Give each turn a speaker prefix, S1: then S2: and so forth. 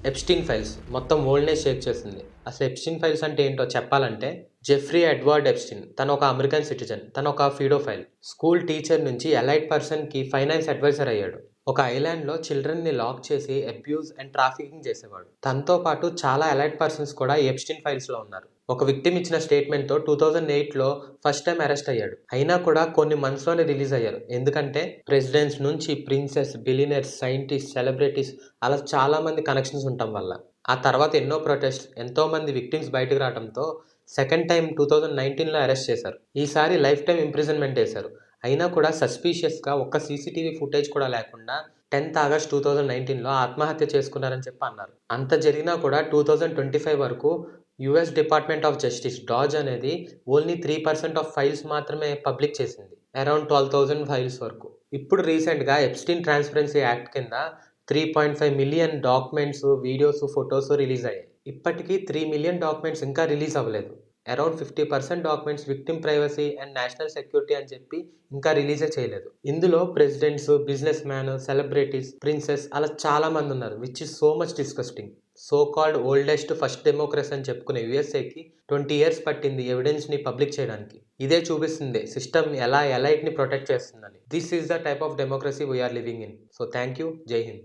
S1: Epstein files మొత్తం వరల్డ్‌నే షేక్ చేసింది. అసలు ఎప్స్టీన్ ఫైల్స్ అంటే ఏంటో చెప్పాలంటే, జెఫ్రీ ఎడ్వర్డ్ ఎప్స్టీన్ తను ఒక అమెరికన్ సిటిజన్. తను ఒక ఫీడోఫైల్. స్కూల్ టీచర్ నుంచి ఎలైట్ పర్సన్‌కి ఫైనాన్స్ అడ్వైజర్ అయ్యాడు. ఒక ఐలాండ్‌లో చిల్డ్రన్‌ని లాక్ చేసి అబ్యూజ్ అండ్ ట్రాఫికింగ్ చేసేవాడు. తనతో పాటు చాలా ఎలైట్ పర్సన్స్ కూడా ఈ ఎప్స్టీన్ ఫైల్స్‌లో ఉన్నారు. ఒక విక్టిమ్ ఇచ్చిన స్టేట్మెంట్‌తో 2008లో ఫస్ట్ టైమ్ అరెస్ట్ అయ్యాడు. అయినా కూడా కొన్ని మంత్స్‌లోనే రిలీజ్ అయ్యారు. ఎందుకంటే ప్రెసిడెంట్స్ నుంచి ప్రిన్సెస్, బిలియనీర్స్, సైంటిస్ట్, సెలబ్రిటీస్ అలా చాలామంది కనెక్షన్స్ ఉండటం వల్ల. ఆ తర్వాత ఎన్నో ప్రొటెస్ట్స్, ఎంతోమంది విక్టిమ్స్ బయటకు రావడంతో సెకండ్ టైమ్ 2019లో అరెస్ట్ చేశారు. ఈసారి లైఫ్ టైమ్ ఇంప్రిజన్మెంట్ వేశారు. అయినా కూడా సస్పీషియస్‌గా ఒక్క సీసీటీవీ ఫుటేజ్ కూడా లేకుండా 10th ఆగస్ట్ 2019లో ఆత్మహత్య చేసుకున్నారని చెప్పి అన్నారు. అంత జరిగినా కూడా 2025 వరకు US Department of Justice DOJ అనేది ఓన్లీ 3% ఆఫ్ ఫైల్స్ మాత్రమే పబ్లిక్ చేసింది. అరౌండ్ 12,000 ఫైల్స్ వరకు. ఇప్పుడు రీసెంట్‌గా ఎప్స్టీన్ ట్రాన్స్పరెన్సీ యాక్ట్ కింద 3.5 million documents, videos, photos release అయ్యాయి. ఇప్పటికీ 3 మిలియన్ డాక్యుమెంట్స్ ఇంకా రిలీజ్ అవ్వలేదు. Around 50% documents victim privacy and national security అని చెప్పి ఇంకా రిలీజే చేయలేదు. ఇందులో presidents, business man, celebrities, princes అలా చాలా మంది ఉన్నారు. Which is so much disgusting. So called oldest first democracy అని చెప్పుకునే యూఎస్ఏకి 20 ఇయర్స్ పట్టింది ఎవిడెన్స్‌ని పబ్లిక్ చేయడానికి. ఇదే చూపిస్తుంది సిస్టమ్ ఎలా ఎలైట్‌ని ప్రొటెక్ట్ చేస్తుందని. This is the type of democracy we are living in. So thank you. Jai Hind.